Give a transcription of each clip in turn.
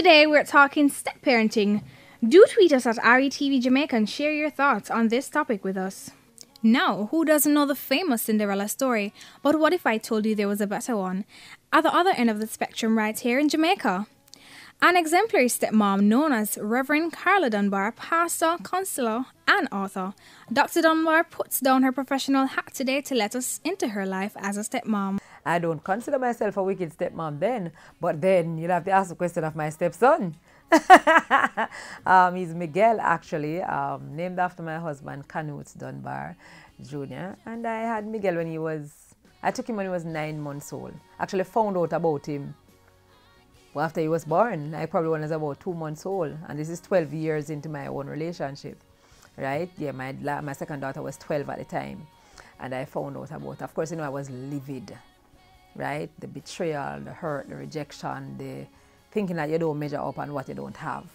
Today we're talking step parenting. Do tweet us at RETV Jamaica and share your thoughts on this topic with us. Now, who doesn't know the famous Cinderella story? But what if I told you there was a better one? At the other end of the spectrum right here in Jamaica. An exemplary stepmom known as Reverend Carla Dunbar, pastor, counselor, and author. Dr. Dunbar puts down her professional hat today to let us into her life as a stepmom. I don't consider myself a wicked stepmom then, but then you'll have to ask the question of my stepson. He's Miguel, actually, named after my husband, Canute Dunbar Jr. And I had Miguel I took him when he was 9 months old. Actually found out about him after he was born. I probably was about 2 months old. And this is 12 years into my own relationship, right? Yeah, my second daughter was 12 at the time. And I found out about, of course, I was livid, right? The betrayal, the hurt, the rejection, the thinking that you don't measure up on what you don't have.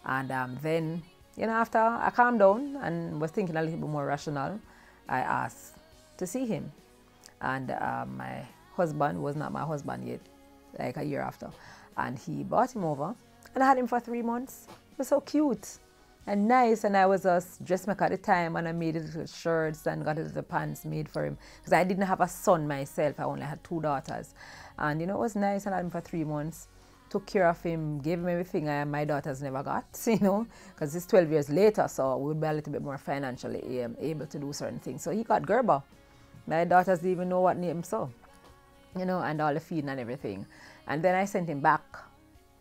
And then, after I calmed down and was thinking a little bit more rational, I asked to see him. And my husband was not my husband yet, like a year after. And he brought him over, and I had him for 3 months. He was so cute and nice, and I was a dressmaker at the time, and I made little shirts and got little pants made for him, because I didn't have a son myself. I only had 2 daughters. And it was nice, and I had him for 3 months. Took care of him, gave him everything my daughters never got, because it's 12 years later, so we would be a little bit more financially able to do certain things. So he got Gerber. My daughters didn't even know what name, so, and all the feeding and everything. And then I sent him back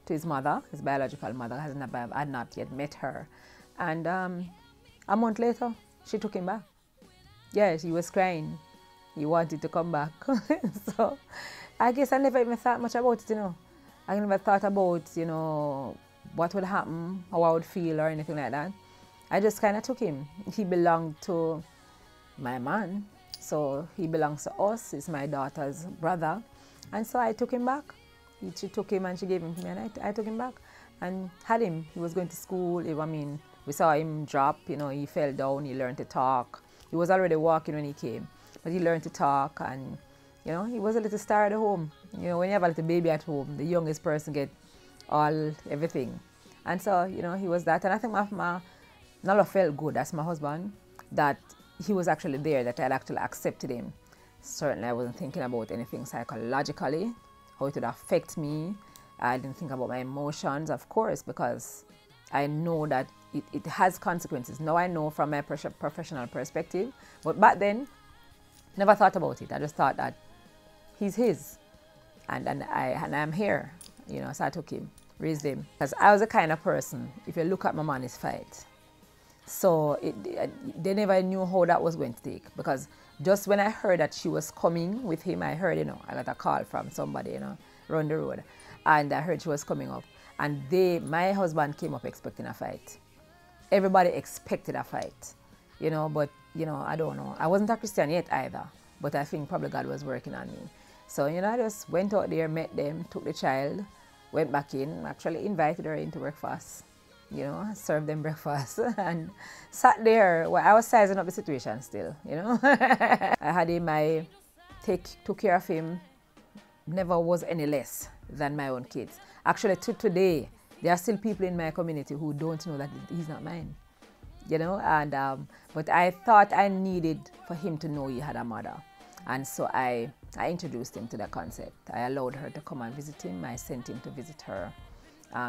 to his mother, his biological mother. I had not yet met her. And a month later, she took him back. Yes, he was crying. He wanted to come back. So I guess I never even thought much about it, I never thought about, what would happen, how I would feel or anything like that. I just kind of took him. He belonged to my man, so he belongs to us. He's my daughter's brother. And so I took him back. She took him and she gave him to me, and I took him back and had him. He was going to school. We saw him drop, he fell down, he learned to talk. He was already walking when he came, but he learned to talk, and he was a little star at home. When you have a little baby at home, the youngest person get everything. And so, he was that. And I think my Nala felt good, that's my husband, that he was actually there, that I had actually accepted him. Certainly I wasn't thinking about anything psychologically, how it would affect me. I didn't think about my emotions, of course, because I know that it has consequences. Now I know from my professional perspective, but back then, never thought about it. I just thought that he's his, and I'm here, so I took him, raised him. Because I was the kind of person, if you look at my man, it's fight. So they never knew how that was going to take, because just when I heard that she was coming with him, I heard, I got a call from somebody, around the road, and I heard she was coming up, and my husband came up expecting a fight. Everybody expected a fight, but, I don't know. I wasn't a Christian yet either, but I think probably God was working on me. So, I just went out there, met them, took the child, went back in, actually invited her in to breakfast, served them breakfast, and sat there. Well, I was sizing up the situation still, I had him, I took care of him, never was any less than my own kids. Actually, to today, there are still people in my community who don't know that he's not mine, and but I thought I needed for him to know he had a mother. And so I introduced him to the concept. I allowed her to come and visit him. I sent him to visit her,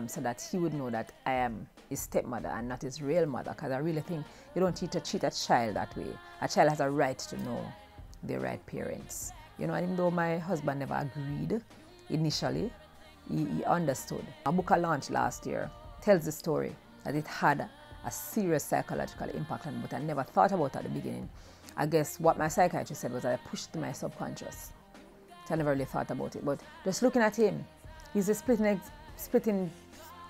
so that he would know that I am his stepmother and not his real mother, because I really think you don't need to treat a child that way. A child has a right to know the right parents. And even though my husband never agreed initially, he understood. A book I launched last year tells the story that it had a serious psychological impact on me, but I never thought about it at the beginning. I guess what my psychiatrist said was that I pushed it to my subconscious. So I never really thought about it. But just looking at him, he's a splitting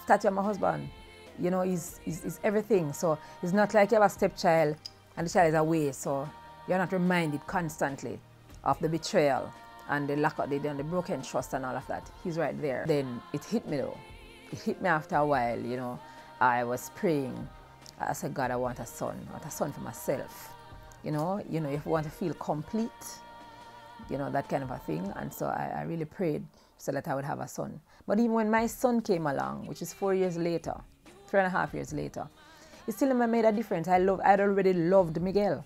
statue of my husband. He's everything. So it's not like you have a stepchild and the child is away, so you're not reminded constantly of the betrayal and the lack of the broken trust and all of that. He's right there. Then it hit me though. It hit me after a while, I was praying. I said, God, I want a son for myself. If you want to feel complete, that kind of a thing. And so I really prayed so that I would have a son. But even when my son came along, which is 4 years later, 3.5 years later, it still never made a difference. I'd already loved Miguel.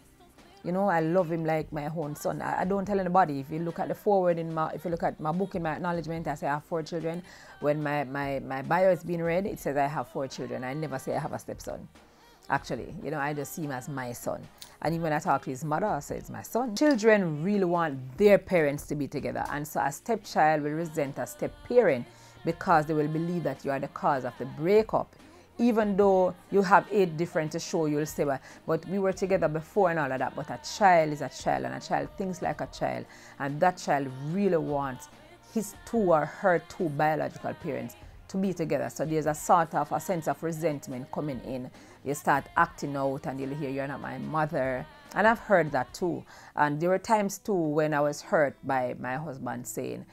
You know, I love him like my own son. I don't tell anybody. If you look at the forward if you look at my book in my acknowledgement, I say I have 4 children. When my bio is being read, it says I have 4 children. I never say I have a stepson. Actually, you know, I just see him as my son. And even when I talk to his mother, I say it's my son. Children really want their parents to be together. And so a stepchild will resent a step-parent because they will believe that you are the cause of the breakup. Even though you have 8 different to show, you'll say, but we were together before and all of that. But a child is a child, and a child thinks like a child. And that child really wants his 2 or her 2 biological parents to be together. So there's a sort of a sense of resentment coming in. You start acting out and you'll hear, you're not my mother. And I've heard that too. And there were times too when I was hurt by my husband saying,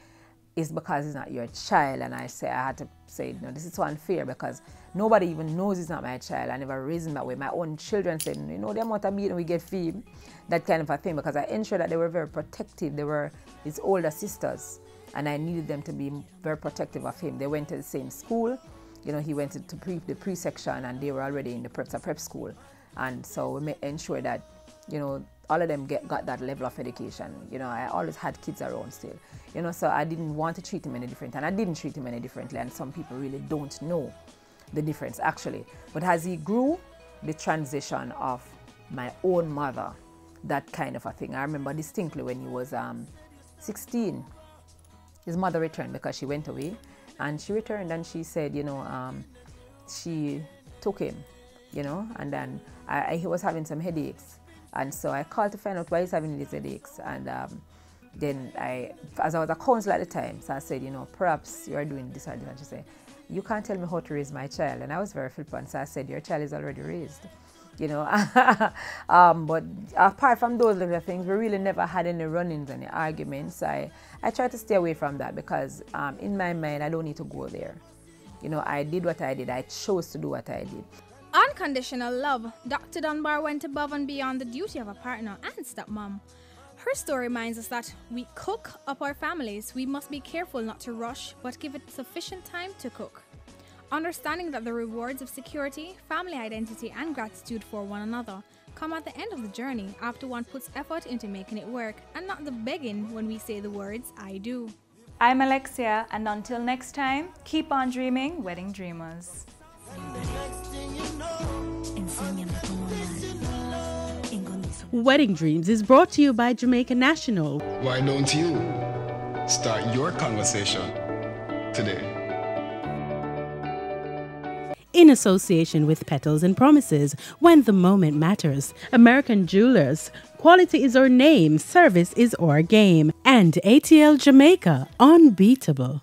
it's because he's not your child. And I had to say, no, this is so unfair because nobody even knows he's not my child. I never raised him that way. My own children said, you know, the amount of beating we get feed, that kind of a thing, because I ensured that they were very protective. They were his older sisters, and I needed them to be very protective of him. They went to the same school. You know, he went to the pre-section, and they were already in the prep school. And so we ensure that, you know, all of them got that level of education. You know, I always had kids around still. You know, so I didn't want to treat him any different, and I didn't treat him any differently. And some people really don't know the difference, actually. But as he grew, the transition of my own mother, that kind of a thing. I remember distinctly when he was 16, his mother returned because she went away. And she returned and she said, you know, she took him, you know, and then he was having some headaches. And so I called to find out why he's having these headaches. And then as I was a counselor at the time, so I said, you know, perhaps you are doing this or this. And she said, you can't tell me how to raise my child. And I was very flippant. So I said, your child is already raised, you know. But apart from those little things, we really never had any run-ins, any arguments. I try to stay away from that because in my mind, I don't need to go there. You know, I did what I did. I chose to do what I did. Unconditional love. Dr. Dunbar went above and beyond the duty of a partner and stepmom. Her story reminds us that we cook up our families. We must be careful not to rush, but give it sufficient time to cook. Understanding that the rewards of security, family identity, and gratitude for one another come at the end of the journey after one puts effort into making it work, and not the begging when we say the words, I do. I'm Alexia, and until next time, keep on dreaming, wedding dreamers. Wedding Dreams is brought to you by Jamaica National. Why don't you start your conversation today? In association with Petals and Promises, when the moment matters. American Jewelers, quality is our name, service is our game. And ATL Jamaica, unbeatable.